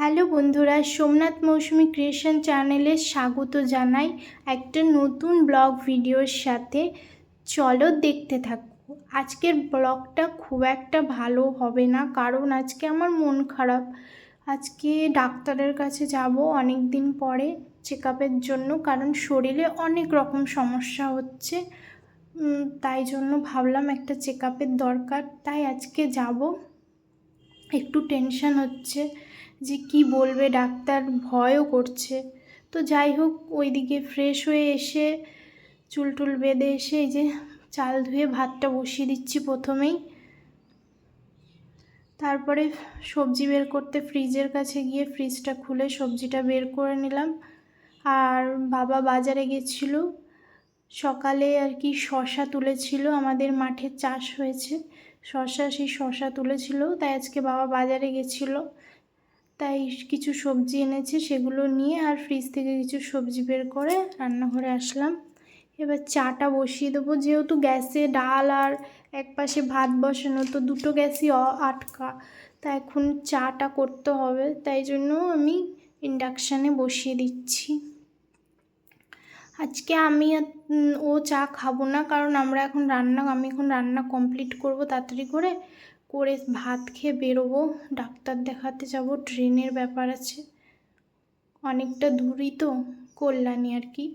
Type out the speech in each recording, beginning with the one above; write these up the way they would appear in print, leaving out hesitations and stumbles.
Hello বন্ধুরা, সোমনাথ মৌসুমী creation চ্যানেলে স্বাগত জানাই একটা নতুন ব্লগ ভিডিওর সাথে। চলো দেখতে থাকো। আজকের ব্লগটা খুব একটা ভালো হবে না, কারণ আজকে আমার মন খারাপ। আজকে ডাক্তারের কাছে যাব অনেক দিন পরে চেক আপের জন্য, কারণ শরীরে অনেক রকম সমস্যা হচ্ছে। তাই জন্য ভাবলাম একটা চেক আপের দরকার, তাই আজকে যাব। একটু টেনশন হচ্ছে যে কি বলবে ডাক্তার, ভয়ও করছে। তো যাই হোক, ওইদিকে ফ্রেশ হয়ে এসে চুল টুল বেঁধে এসে এই যে চাল ধুয়ে ভাতটা বসিয়ে দিচ্ছি প্রথমেই। তারপরে সবজি বের করতে ফ্রিজের কাছে গিয়ে ফ্রিজটা খুলে সবজিটা বের করে নিলাম। আর বাবা বাজারে গেছিল সকালে আর কি, শশা তুলেছিল, আমাদের মাঠে চাষ হয়েছে শশা, সেই শশা তুলেছিল, তাই আজকে বাবা বাজারে গেছিলো। তাই কিছু সবজি এনেছে, সেগুলো নিয়ে আর ফ্রিজ থেকে কিছু সবজি বের করে রান্নাঘরে আসলাম। এবার চাটা বসিয়ে দেবো, যেহেতু গ্যাসে ডাল আর একপাশে ভাত বসানো, তো দুটো গ্যাসই আটকা, তা এখন চাটা করতে হবে, তাই জন্য আমি ইন্ডাকশানে বসিয়ে দিচ্ছি। আজকে আমি ও চা খাবো না, কারণ আমি এখন রান্না কমপ্লিট করব তাড়াতাড়ি করে ভাত খেয়ে বেরোবো, ডাক্তার দেখাতে যাব, ট্রেনের ব্যাপার আছে, অনেকটা দূরই তো, কল্যাণী আর কি।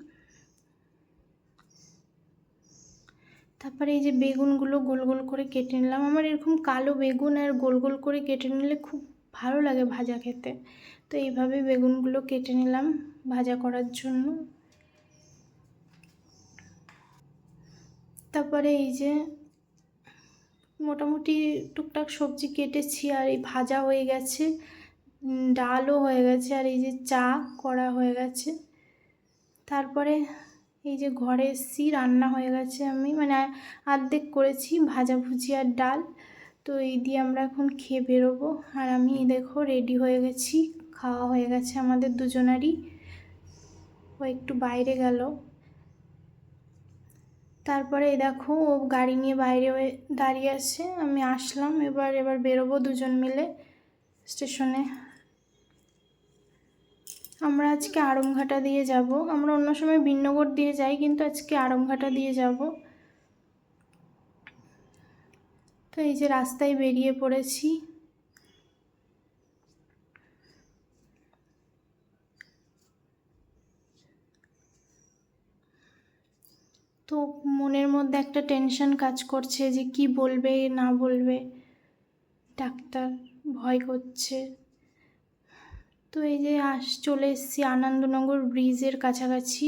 তারপরে এই যে বেগুনগুলো গোল গোল করে কেটে নিলাম। আমার এরকম কালো বেগুন আর গোল গোল করে কেটে নিলে খুব ভালো লাগে ভাজা খেতে, তো এইভাবে বেগুনগুলো কেটে নিলাম ভাজা করার জন্য। তারপরে এই যে মোটামুটি টুকটাক সবজি কেটেছি, আর এই ভাজা হয়ে গেছে, ডালও হয়ে গেছে, আর এই যে চা করা হয়ে গেছে। তারপরে এই যে ঘরে এসেছি, রান্না হয়ে গেছে, আমি মানে অর্ধেক করেছি, ভাজাভুজি আর ডাল। তো এই দিয়ে আমরা এখন খেয়ে বেরোবো। আর আমি দেখো রেডি হয়ে গেছি, খাওয়া হয়ে গেছে আমাদের দুজনারই। ও একটু বাইরে গেল। তারপরে এই দেখো ও গাড়ি নিয়ে বাইরে দাঁড়িয়ে আছে, আমি আসলাম, এবার বেরোবো দুজন মিলে স্টেশনে। আমরা আজকে আড়ংঘাটা দিয়ে যাব, আমরা অন্য সময় বিন্নগর দিয়ে যাই, কিন্তু আজকে আড়ংঘাটা দিয়ে যাব। তো এই যে রাস্তায় বেরিয়ে পড়েছি। তো মনের মধ্যে একটা টেনশন কাজ করছে যে কি বলবে না বলবে ডাক্তার, ভয় করছে। তো এই যে চলে এসেছি আনন্দনগর ব্রিজের কাছাকাছি।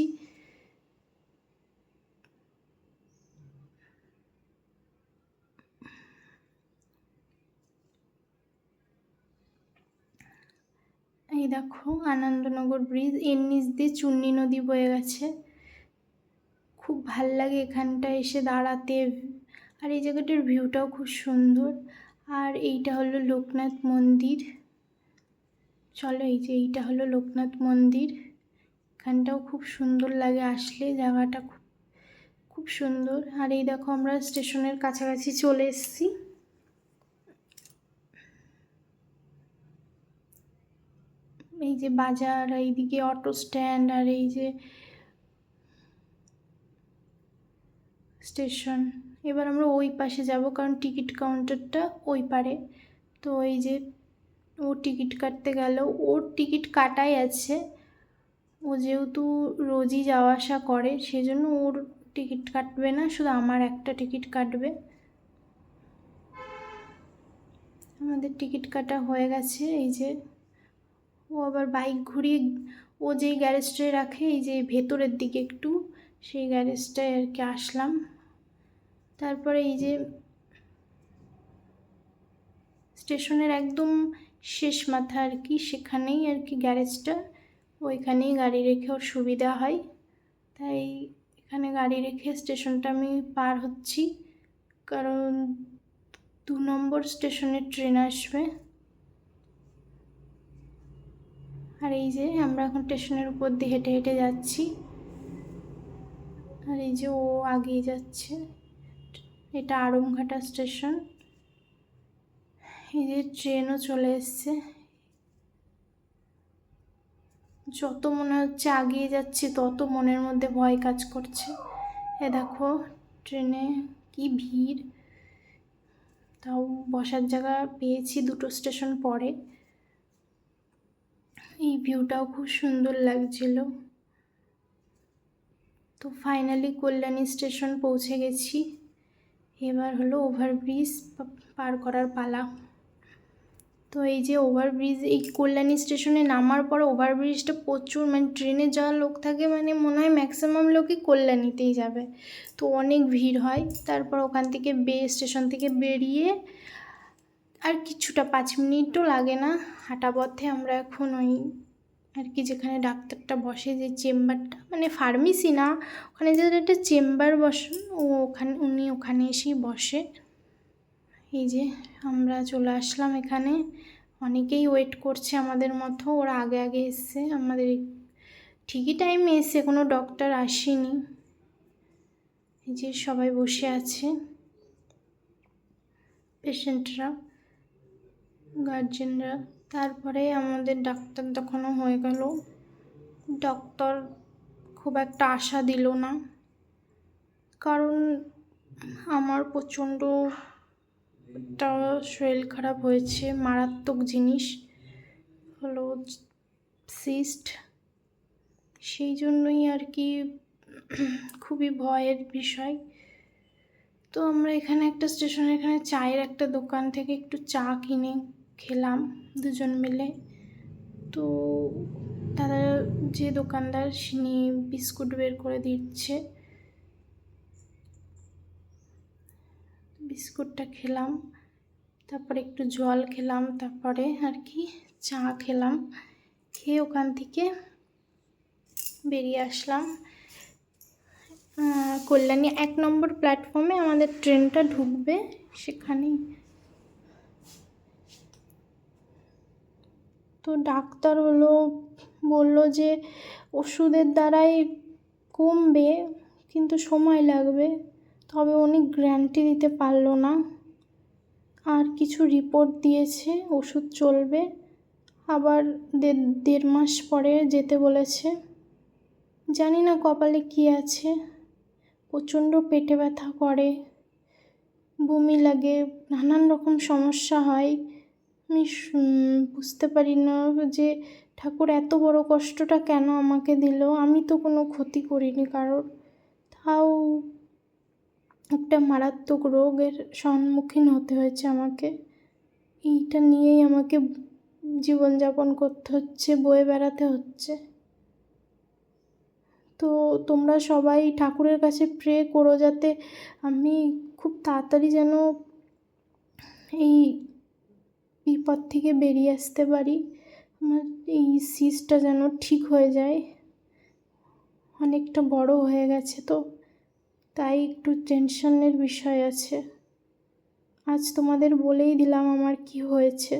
এই দেখো আনন্দনগর ব্রিজ, এর নিচ দিয়ে চুন্নি নদী বয়ে গেছে। খুব ভাল লাগে এখানটা এসে দাঁড়াতে, আর এই জায়গাটার ভিউটাও খুব সুন্দর। আর এইটা হলো লোকনাথ মন্দির। চলো, এই যে এইটা হলো লোকনাথ মন্দির, এখানটাও খুব সুন্দর লাগে আসলে, জায়গাটা খুব খুব সুন্দর। আর এই দেখো আমরা স্টেশনের কাছাকাছি চলে এসেছি। এই যে বাজার, এইদিকে অটো স্ট্যান্ড, আর এই যে স্টেশন। এবার আমরা ওই পাশে যাব, কারণ টিকিট কাউন্টারটা ওই পারে। তো এই যে ও টিকিট কাটতে গেল, ওর টিকিট কাটাই আছে, ও যেহেতু রোজই যাওয়া আসা করে সেজন্য ওর টিকিট কাটবে না, শুধু আমার একটা টিকিট কাটবে। আমাদের টিকিট কাটা হয়ে গেছে। এই যে ও আবার বাইক ঘুরিয়ে, ও যেই গ্যারেজটায় রাখে এই যে ভেতরের দিকে একটু, সেই গ্যারেজটায় আর কি আসলাম। তারপরে এই যে স্টেশনের একদম শেষ মাথা আর কি, সেখানেই আর কি গ্যারেজটা, ওইখানেই গাড়ি রেখে ওর সুবিধা হয়, তাই এখানে গাড়ি রেখে স্টেশনটা আমি পার হচ্ছি, কারণ 2 নম্বর স্টেশনের ট্রেন আসবে। আর এই যে আমরা এখন স্টেশনের উপর দিয়ে হেঁটে হেঁটে যাচ্ছি, আর এই যে ও আগিয়ে যাচ্ছে। এটা আড়ংঘাটা স্টেশন। এই যে ট্রেনও চলে এসছে। যত মনে হচ্ছে আগিয়ে যাচ্ছি তত মনের মধ্যে ভয় কাজ করছে। এ দেখো ট্রেনে কি ভিড়, তাও বসার জায়গা পেয়েছি 2টো স্টেশন পরে। এই ভিউটাও খুব সুন্দর লাগছিল। তো ফাইনালি কল্যাণী স্টেশন পৌঁছে গেছি। এবার হলো ওভারব্রিজ পার করার পালা। তো এই যে ওভারব্রিজ, এই কল্যাণী স্টেশনে নামার পর ওভারব্রিজটা প্রচুর, মানে ট্রেনে যাওয়ার লোক থাকে, মানে মনে হয় ম্যাক্সিমাম লোকই কল্যাণীতেই যাবে, তো অনেক ভিড় হয়। তারপর ওখান থেকে স্টেশন থেকে বেরিয়ে আর কিছুটা 5 মিনিটও লাগে না হাঁটা পথে আমরা এখন ওই আর কি যেখানে ডাক্তারটা বসে, যে চেম্বারটা, মানে ফার্মেসি না, ওখানে যে একটা চেম্বার বসেন উনি ওখানে এসেই বসে। এই যে আমরা চলে আসলাম এখানে, অনেকেই ওয়েট করছে আমাদের মতো, ওরা আগে আগে এসছে, আমাদের ঠিকই টাইমে এসে, কোনো ডক্টর আসেনি। এই যে সবাই বসে আছে, পেশেন্টরা, গার্জেনরা। তারপরে আমাদের ডাক্তার দেখানো হয়ে গেল। ডক্টর খুব একটা আশা দিল না, কারণ আমার প্রচণ্ড একটা শরীর খারাপ হয়েছে, মারাত্মক জিনিস হলো সিস্ট, সেই জন্যই আর কি খুবই ভয়ের বিষয়। তো আমরা এখানে একটা স্টেশনের এখানে চায়ের একটা দোকান থেকে একটু চা কিনে খেলাম দুজন মিলে। তো দাদা, যে দোকানদার, তিনি বিস্কুট বের করে দিচ্ছে, বিস্কুটটা খেলাম, তারপরে একটু জল খেলাম, তারপরে আর কি চা খেলাম, খেয়ে ওখান থেকে বেরিয়ে আসলাম। কল্যাণী 1 নম্বর প্ল্যাটফর্মে আমাদের ট্রেনটা ঢুকবে, সেখানেই। তো ডাক্তার বলল যে ওষুধের দ্বারাই কমবে, কিন্তু সময় লাগবে, তবে উনি গ্যারান্টি দিতে পারলো না। আর কিছু রিপোর্ট দিয়েছে, ওষুধ চলবে, আবার 1.5 মাস পরে যেতে বলেছে। জানি না কপালে কী আছে, প্রচণ্ড পেটে ব্যথা করে, বমি লাগে, নানান রকম সমস্যা হয়। আমি বুঝতে পারি না যে ঠাকুর এত বড় কষ্টটা কেন আমাকে দিল। আমি তো কোনো ক্ষতি করিনি কারোর, তাও একটা মারাত্মক রোগের সম্মুখীন হতে হয়েছে আমাকে। এইটা নিয়েই আমাকে জীবনযাপন করতে হচ্ছে, বয়ে বেড়াতে হচ্ছে। তো তোমরা সবাই ঠাকুরের কাছে প্রে করো যাতে আমি খুব তাড়াতাড়ি যেন এই বিপদ থেকে বেরিয়ে আসতে পারি, আমার এই সিস্টটা যেন ঠিক হয়ে যায়। অনেকটা বড় হয়ে গেছে, তো তাই একটু টেনশনের বিষয় আছে। আজ তোমাদের বলেই দিলাম আমার কি হয়েছে।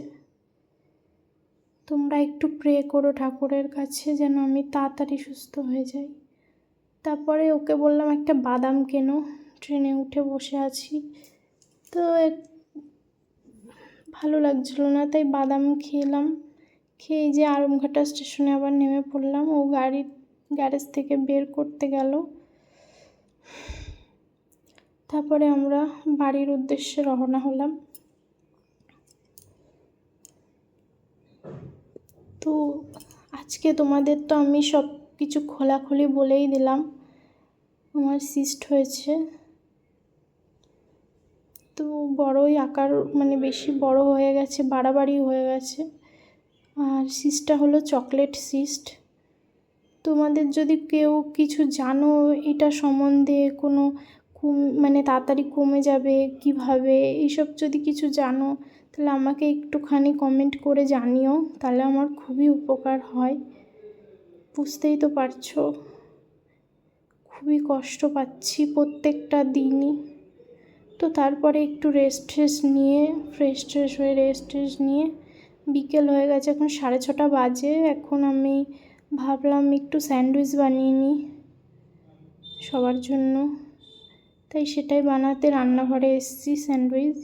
তোমরা একটু প্রে করো ঠাকুরের কাছে যেন আমি তাড়াতাড়ি সুস্থ হয়ে যাই। তারপরে ওকে বললাম একটা বাদাম কেনো, ট্রেনে উঠে বসে আছি, তো ভালো লাগছিল না, তাই বাদাম খেলাম। খেয়ে যে আরামঘাটা স্টেশনে আবার নেমে পড়লাম, ও গাড়ি গ্যারেজ থেকে বের করতে গেল। তারপরে আমরা বাড়ির উদ্দেশ্যে রওনা হলাম। তো আজকে তোমাদের তো আমি সব কিছু খোলাখুলি বলেই দিলাম, আমার সিস্ট হয়েছে। তো বড়ই আকার, মানে বেশি বড় হয়ে গেছে, বাড়াবাড়ি হয়ে গেছে। আর সিস্টটা হলো চকলেট সিস্ট। তোমাদের যদি কেউ কিছু জানো এটা সম্বন্ধে, কোনো মানে তাড়াতাড়ি কমে যাবে কিভাবে, এইসব যদি কিছু জানো তাহলে আমাকে একটুখানি কমেন্ট করে জানিও, তাহলে আমার খুবই উপকার হয়। বুঝতেই তো পারছো খুবই কষ্ট পাচ্ছি প্রত্যেকটা দিনই। তো তারপরে একটু রেস্ট নিয়ে, ফ্রেশ হয়ে রেস্ট নিয়ে বিকেল হয়ে গেছে, এখন 6:30 বাজে। এখন আমি ভাবলাম একটু স্যান্ডউইচ বানিয়ে নিই সবার জন্য, তাই সেটাই বানাতে রান্নাঘরে এসেছি। স্যান্ডউইচ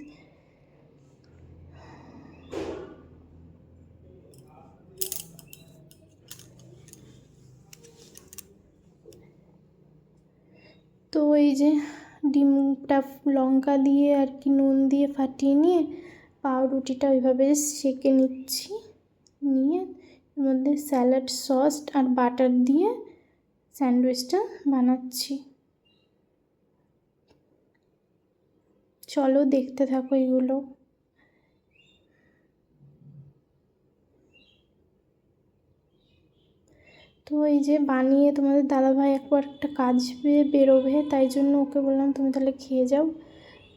এই যে ডিমটা লঙ্কা দিয়ে আর কি নুন দিয়ে ফাটিয়ে নিয়ে পাউরুটিটা ওইভাবে সেঁকে নিচ্ছি, নিয়ে এর মধ্যে স্যালাড সস আর বাটার দিয়ে স্যান্ডউইচটা বানাচ্ছি। চলো দেখতে থাকো এগুলো। তো এই যে বানিয়ে তোমাদের দাদাভাই একবার একটা কাজে বেরোবে, তাই জন্য ওকে বললাম তুমি তাহলে খেয়ে যাও।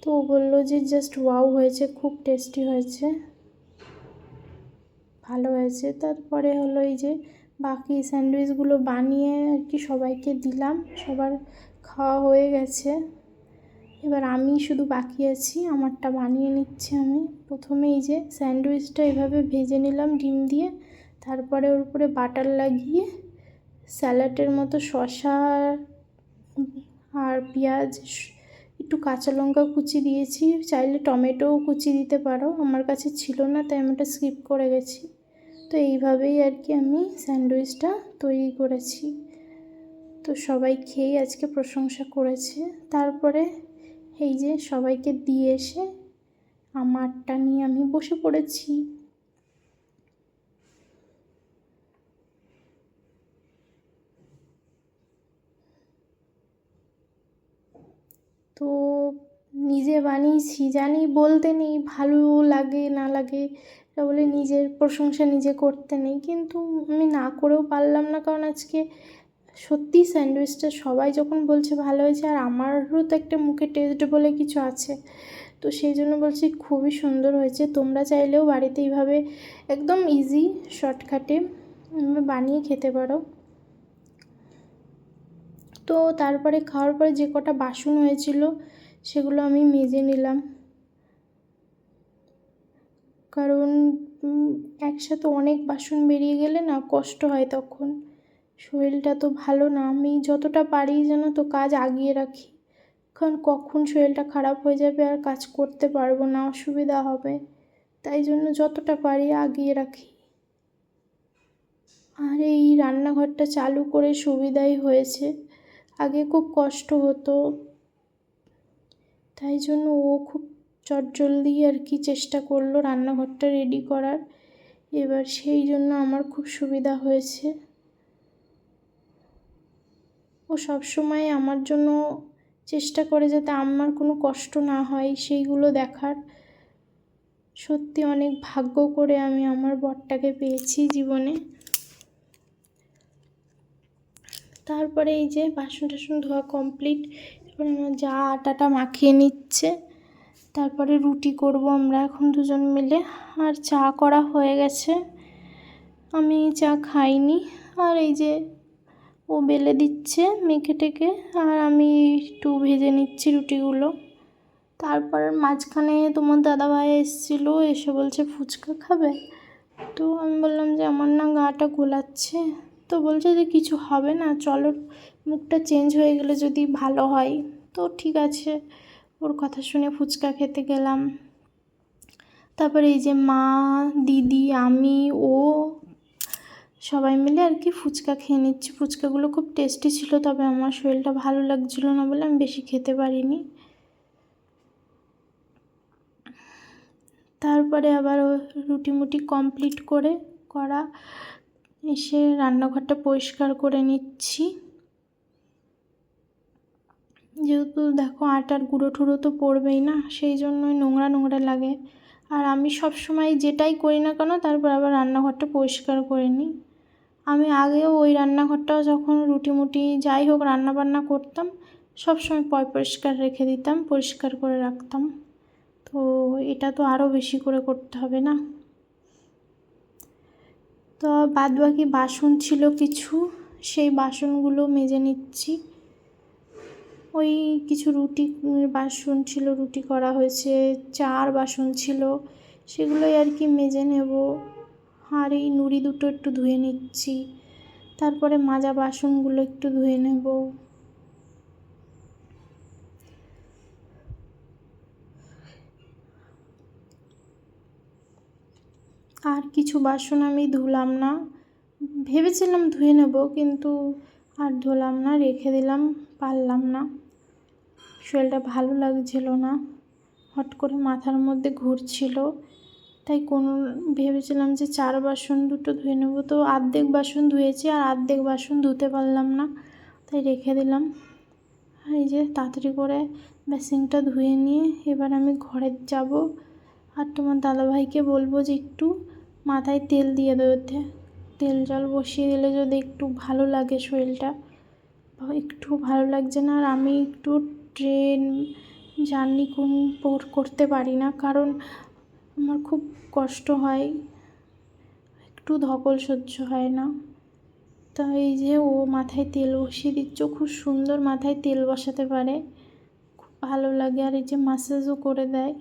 তো ও বললো যে জাস্ট ওয়াও হয়েছে, খুব টেস্টি হয়েছে, ভালো হয়েছে। তারপরে হলো এই যে বাকি স্যান্ডউইচগুলো বানিয়ে আর কি সবাইকে দিলাম, সবার খাওয়া হয়ে গেছে। এবার আমি শুধু বাকি আছি, আমারটা বানিয়ে নিচ্ছি আমি। প্রথমে এই যে স্যান্ডউইচটা এভাবে ভেজে নিলাম ডিম দিয়ে, তারপরে ওর উপরে বাটার লাগিয়ে স্যালাডের মতো শসা আর পেঁয়াজ, একটু কাঁচা লঙ্কা কুচি দিয়েছি, চাইলে টমেটোও কুচি দিতে পারো, আমার কাছে ছিল না তাই আমি ওটা স্কিপ করে গেছি। তো এইভাবেই আর কি আমি স্যান্ডউইচটা তৈরি করেছি। তো সবাই খেয়ে আজকে প্রশংসা করেছে। তারপরে এই যে সবাইকে দিয়ে এসে আমারটা নিয়ে আমি বসে পড়েছি। তো নিজে বানিয়েছি, জানি বলতে নেই ভালো লাগে না লাগে, এটা বলে নিজের প্রশংসা নিজে করতে নেই, কিন্তু আমি না করেও পারলাম না, কারণ আজকে সত্যি স্যান্ডউইচটা সবাই যখন বলছে ভালো হয়েছে, আর আমারও তো একটা মুখে টেস্ট বলে কিছু আছে, তো সেই জন্য বলছি খুবই সুন্দর হয়েছে। তোমরা চাইলেও বাড়িতে এইভাবে একদম ইজি শর্টকাটে বানিয়ে খেতে পারো। তো তারপরে খাওয়ার পরে যে কটা বাসন হয়েছিল সেগুলো আমি মেজে নিলাম, কারণ একসাথে অনেক বাসন বেরিয়ে গেলে না কষ্ট হয়, তখন শরীরটা তো ভালো না। আমি যতটা পারি যেন তো কাজ আগিয়ে রাখি, কারণ কখন শরীরটা খারাপ হয়ে যাবে আর কাজ করতে পারবো না, অসুবিধা হবে, তাই জন্য যতটা পারি আগিয়ে রাখি। আর এই রান্নাঘরটা চালু করে সুবিধাই হয়েছে, আগে খুব কষ্ট হতো, তাই জন্য ও খুব চটজলদি আর কি চেষ্টা করলো রান্নাঘরটা রেডি করার, এবার সেই জন্য আমার খুব সুবিধা হয়েছে। ও সবসময় আমার জন্য চেষ্টা করে যাতে আমার কোনো কষ্ট না হয় সেইগুলো দেখার। সত্যি অনেক ভাগ্য করে আমি আমার বরটাকে পেয়েছি জীবনে। তারপরে এই যে বাসন টাসন ধোয়া কমপ্লিট, এবার আমার যা আটাটা মাখিয়ে নিচ্ছে, তারপরে রুটি করব আমরা এখন দুজন মিলে। আর চা করা হয়ে গেছে, আমি চা খাইনি। আর এই যে ও বেলে দিচ্ছে মেখে টেকে, আর আমি একটু ভেজে নিচ্ছি রুটিগুলো। তারপর মাঝখানে তোমার দাদাভাই এসেছিলো, এসে বলছে ফুচকা খাবে, তো আমি বললাম যে আমার না গাটা গোলাচ্ছে, তো বলছে যে কিছু হবে না, চলো মুখটা চেঞ্জ হয়ে গেলে যদি ভালো হয়। তো ঠিক আছে, ওর কথা শুনে ফুচকা খেতে গেলাম। তারপরে এই যে মা, দিদি, আমি, ও সবাই মিলে আর কি ফুচকা খেয়ে নিচ্ছি। ফুচকাগুলো খুব টেস্টি ছিল, তবে আমার শরীরটা ভালো লাগছিলো না বলে আমি বেশি খেতে পারিনি। তারপরে আবার রুটি মুটি কমপ্লিট করা এসে রান্নাঘরটা পরিষ্কার করে নিচ্ছি, যেহেতু দেখো আটার গুঁড়ো টুড়ো তো পড়বেই না, সেই জন্যই নোংরা নোংরা লাগে। আর আমি সব সময় যেটাই করি না কেন তারপর আবার রান্নাঘরটা পরিষ্কার করে নিই। আমি আগেও ওই রান্নাঘরটাও যখন রুটি মুটি যাই হোক রান্নাবান্না করতাম, সব সময় পরিষ্কার রেখে দিতাম, পরিষ্কার করে রাখতাম। তো এটা তো আরও বেশি করে করতে হবে না। তো বাদবাকি বাসন ছিল কিছু, সেই বাসনগুলো মেজে নিচ্ছি। ওই কিছু রুটি বাসন ছিল, রুটি করা হয়েছে, চার বাসন ছিল, সেগুলোই আর কি মেজে নেব। আর এই নুড়ি দুটো একটু ধুয়ে নিচ্ছি, তারপরে মাজা বাসনগুলো একটু ধুয়ে নেব। আর কিছু বাসন আমি ধুলাম না, ভেবেছিলাম ধুয়ে নেব কিন্তু আর ধুলাম না, রেখে দিলাম, পারলাম না। শরীরটা ভালো লাগছিল না, হট করে মাথার মধ্যে ঘুরছিল, তাই ভেবেছিলাম যে 4 বাসন দুটো ধুয়ে নেবো, তো অর্ধেক বাসন ধুয়েছি আর অর্ধেক বাসন ধুতে পারলাম না, তাই রেখে দিলাম। আর এই যে তাড়াতাড়ি করে বেসিনটা ধুয়ে নিয়ে এবার আমি ঘরে যাব, আর তোমার দাদাভাইকে বলবো যে একটু মাথায় তেল দিয়ে দেওয়াতে, তেল জল বসিয়ে দিলে যদি একটু ভালো লাগে শরীরটা, একটু ভালো লাগছে না। আর আমি একটু ট্রেন জার্নি করতে পারি না, কারণ আমার খুব কষ্ট হয়, একটু ধকল সহ্য হয় না। তো এই যে ও মাথায় তেল বসিয়ে দিচ্ছে, খুব সুন্দর মাথায় তেল বসাতে পারে, খুব ভালো লাগে। আর এই যে ম্যাসাজও করে দেয়।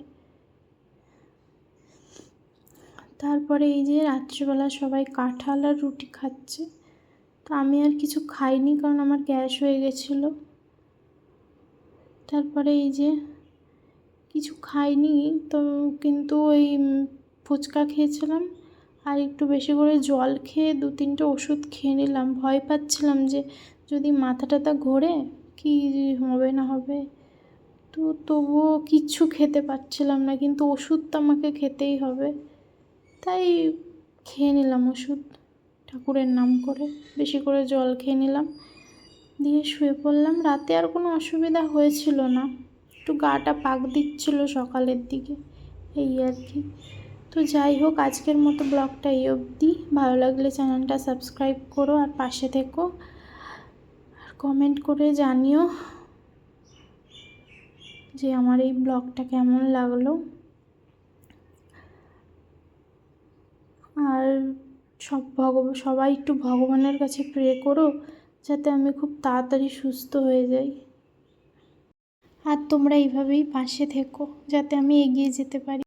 তারপরে এই যে রাত্রিবেলা সবাই কাঁঠাল আর রুটি খাচ্ছে, তো আমি আর কিছু খাইনি কারণ আমার গ্যাস হয়ে গেছিলো। তারপরে এই যে কিছু খাইনি তো, কিন্তু ওই ফুচকা খেয়েছিলাম আর একটু বেশি করে জল খেয়ে 2-3টে ওষুধ খেয়ে নিলাম। ভয় পাচ্ছিলাম যে যদি মাথা টাথা ঘোরে কি হবে না হবে, তো তবুও কিচ্ছু খেতে পারছিলাম না, কিন্তু ওষুধ তো আমাকে খেতেই হবে, তাই খেয়ে নিলাম ওষুধ, ঠাকুরের নাম করে বেশি করে জল খেয়ে নিলাম, দিয়ে শুয়ে পড়লাম। রাতে আর কোনো অসুবিধা হয়েছিল না, একটু গাটা পাক দিচ্ছিল সকালের দিকে, এই আর কি। তো যাই হোক, আজকের মতো ব্লগটা এই অবধি। ভালো লাগলে চ্যানেলটা সাবস্ক্রাইব করো আর পাশে থেকো, আর কমেন্ট করে জানিও যে আমার এই ব্লগটা কেমন লাগলো। আর সবাই একটু ভগবানের কাছে প্রে করো যাতে আমি খুব তাড়াতাড়ি সুস্থ হয়ে যাই, আর তোমরা এইভাবেই পাশে থেকো যাতে আমি এগিয়ে যেতে পারি।